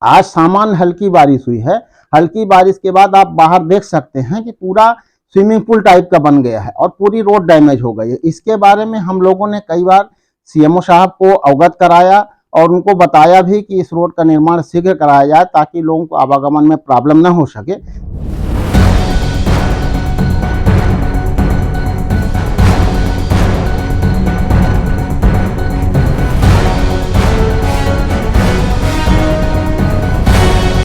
आज सामान्य हल्की बारिश हुई है। हल्की बारिश के बाद आप बाहर देख सकते हैं कि पूरा स्विमिंग पूल टाइप का बन गया है और पूरी रोड डैमेज हो गई है। इसके बारे में हम लोगों ने कई बार सीएमओ साहब को अवगत कराया और उनको बताया भी कि इस रोड का निर्माण शीघ्र कराया जाए ताकि लोगों को आवागमन में प्रॉब्लम न हो सके।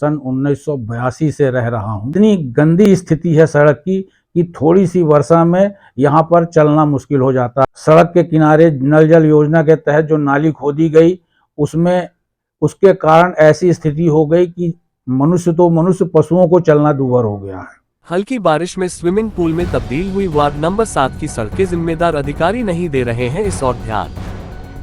सन 1982 से रह रहा हूँ। इतनी गंदी स्थिति है सड़क की कि थोड़ी सी वर्षा में यहाँ पर चलना मुश्किल हो जाता है। सड़क के किनारे नल जल योजना के तहत जो नाली खोदी गई उसके कारण ऐसी स्थिति हो गई कि मनुष्य पशुओं को चलना दूभर हो गया है। हल्की बारिश में स्विमिंग पूल में तब्दील हुई वार्ड नंबर 7 की सड़कें जिम्मेदार अधिकारी नहीं दे रहे हैं इस और ध्यान।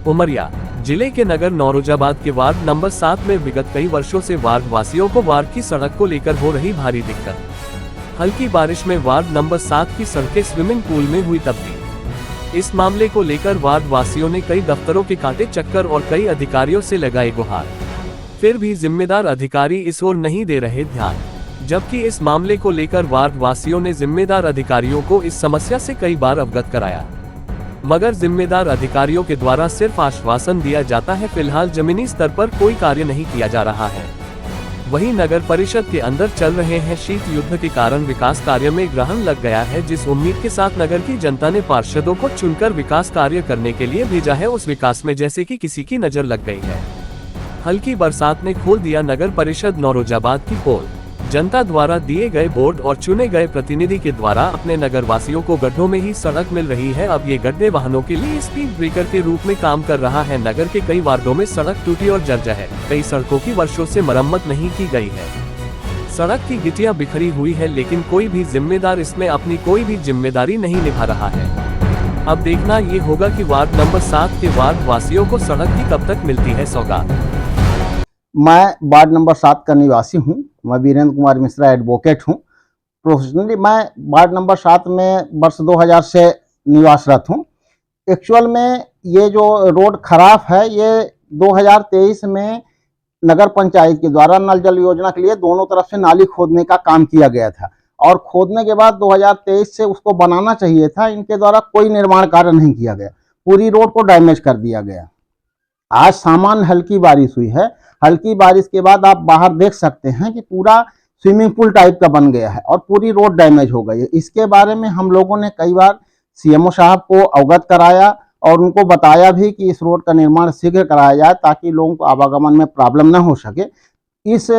उमरिया जिले के नगर नौरोजाबाद के वार्ड नंबर 7 में विगत कई वर्षों से वार्ड वासियों को वार्ड की सड़क को लेकर हो रही भारी दिक्कत। हल्की बारिश में वार्ड नंबर 7 की सड़कें स्विमिंग पूल में हुई तब्दील। इस मामले को लेकर वार्ड वासियों ने कई दफ्तरों के काटे चक्कर और कई अधिकारियों से लगाए गुहार, फिर भी जिम्मेदार अधिकारी इस ओर नहीं दे रहे ध्यान। जबकि इस मामले को लेकर वार्ड वासियों ने जिम्मेदार अधिकारियों को इस समस्या से कई बार अवगत कराया, मगर जिम्मेदार अधिकारियों के द्वारा सिर्फ आश्वासन दिया जाता है। फिलहाल जमीनी स्तर पर कोई कार्य नहीं किया जा रहा है। वहीं नगर परिषद के अंदर चल रहे हैं शीत युद्ध के कारण विकास कार्य में ग्रहण लग गया है। जिस उम्मीद के साथ नगर की जनता ने पार्षदों को चुनकर विकास कार्य करने के लिए भेजा है, उस विकास में जैसे कि किसी की नजर लग गई है। हल्की बरसात ने खोल दिया नगर परिषद नौरोजाबाद की पोल। जनता द्वारा दिए गए बोर्ड और चुने गए प्रतिनिधि के द्वारा अपने नगर वासियों को गड्ढों में ही सड़क मिल रही है। अब ये गड्ढे वाहनों के लिए स्पीड ब्रेकर के रूप में काम कर रहा है। नगर के कई वार्डों में सड़क टूटी और जर्जर है। कई सड़कों की वर्षों से मरम्मत नहीं की गई है। सड़क की गिट्टियां बिखरी हुई है, लेकिन कोई भी जिम्मेदार इसमें अपनी कोई भी जिम्मेदारी नहीं निभा रहा है। अब देखना ये होगा कि वार्ड नंबर 7 के वार्ड वासियों को सड़क की कब तक मिलती है सौगात। मैं वार्ड नंबर 7 का निवासी हूँ। मैं वीरेंद्र कुमार मिश्रा एडवोकेट हूँ। प्रोफेशनली मैं वार्ड नंबर 7 में वर्ष 2000 से निवासरत हूँ। एक्चुअल में ये जो रोड खराब है, ये 2023 में नगर पंचायत के द्वारा नल जल योजना के लिए दोनों तरफ से नाली खोदने का काम किया गया था और खोदने के बाद 2023 से उसको बनाना चाहिए था। इनके द्वारा कोई निर्माण कार्य नहीं किया गया, पूरी रोड को डैमेज कर दिया गया। आज सामान्य हल्की बारिश हुई है। हल्की बारिश के बाद आप बाहर देख सकते हैं कि पूरा स्विमिंग पूल टाइप का बन गया है और पूरी रोड डैमेज हो गई है। इसके बारे में हम लोगों ने कई बार सीएमओ साहब को अवगत कराया और उनको बताया भी कि इस रोड का निर्माण शीघ्र कराया जाए ताकि लोगों को आवागमन में प्रॉब्लम न हो सके। इस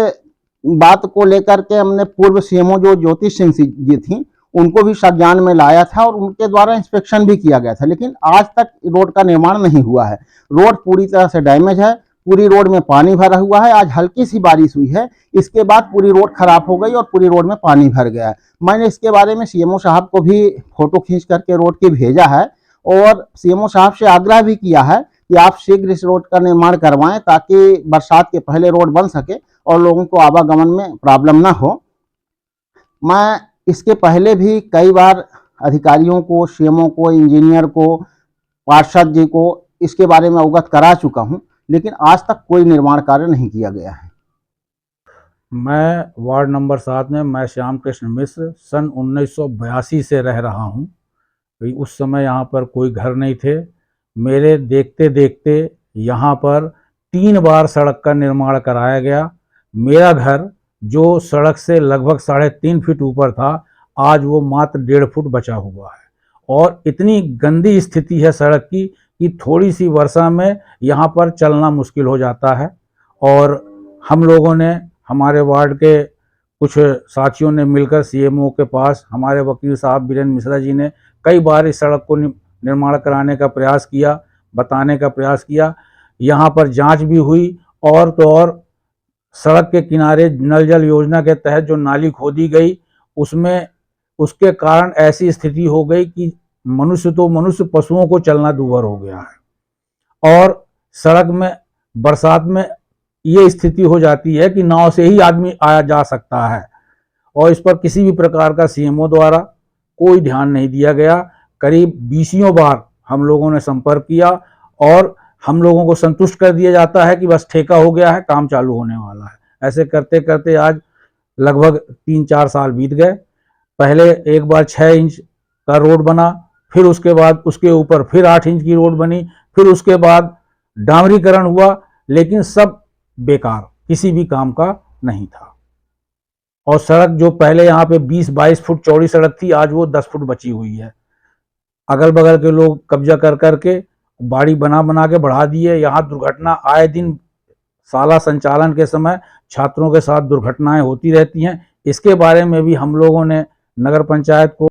बात को लेकर के हमने पूर्व सीएमओ जो ज्योति सिंह जी थी उनको भी संज्ञान में लाया था और उनके द्वारा इंस्पेक्शन भी किया गया था, लेकिन आज तक रोड का निर्माण नहीं हुआ है। रोड पूरी तरह से डैमेज है, पूरी रोड में पानी भरा हुआ है। आज हल्की सी बारिश हुई है, इसके बाद पूरी रोड खराब हो गई और पूरी रोड में पानी भर गया है। मैंने इसके बारे में सीएमओ साहब को भी फोटो खींच करके रोड की भेजा है और सीएमओ साहब से आग्रह भी किया है कि आप शीघ्र इस रोड का निर्माण करवाएं ताकि बरसात के पहले रोड बन सके और लोगों को आवागमन में प्रॉब्लम ना हो। मैं इसके पहले भी कई बार अधिकारियों को, सीएमओ को, इंजीनियर को, पार्षद जी को इसके बारे में अवगत करा चुका हूं, लेकिन आज तक कोई निर्माण कार्य नहीं किया गया है। मैं वार्ड नंबर 7 में मैं श्याम कृष्ण मिश्र सन 1982 से रह रहा हूँ। उस समय यहाँ पर कोई घर नहीं थे। मेरे देखते देखते यहाँ पर 3 बार सड़क का निर्माण कराया गया। मेरा घर जो सड़क से लगभग 3.5 फीट ऊपर था, आज वो मात्र 1.5 फुट बचा हुआ है और इतनी गंदी स्थिति है सड़क की कि थोड़ी सी वर्षा में यहाँ पर चलना मुश्किल हो जाता है। और हम लोगों ने, हमारे वार्ड के कुछ साथियों ने मिलकर सीएमओ के पास, हमारे वकील साहब वीरेंद्र मिश्रा जी ने कई बार इस सड़क को निर्माण कराने का प्रयास किया, बताने का प्रयास किया। यहाँ पर जांच भी हुई और तो और सड़क के किनारे नल जल योजना के तहत जो नाली खोदी गई उसके कारण ऐसी स्थिति हो गई कि मनुष्य पशुओं को चलना दूभर हो गया है। और सड़क में बरसात में ये स्थिति हो जाती है कि नाव से ही आदमी आया जा सकता है और इस पर किसी भी प्रकार का सीएमओ द्वारा कोई ध्यान नहीं दिया गया। करीब 20 बार हम लोगों ने संपर्क किया और हम लोगों को संतुष्ट कर दिया जाता है कि बस ठेका हो गया है, काम चालू होने वाला है, ऐसे करते करते आज लगभग 3-4 साल बीत गए। पहले एक बार 6 इंच का रोड बना, फिर उसके बाद उसके ऊपर फिर 8 इंच की रोड बनी, फिर उसके बाद डामरीकरण हुआ, लेकिन सब बेकार, किसी भी काम का नहीं था। और सड़क जो पहले यहाँ पे 20-22 फुट चौड़ी सड़क थी, आज वो 10 फुट बची हुई है। अगल बगल के लोग कब्जा कर करके बाड़ी बना बना के बढ़ा दिए। यहाँ दुर्घटना आए दिन, शाला संचालन के समय छात्रों के साथ दुर्घटनाएं होती रहती हैं। इसके बारे में भी हम लोगों ने नगर पंचायत को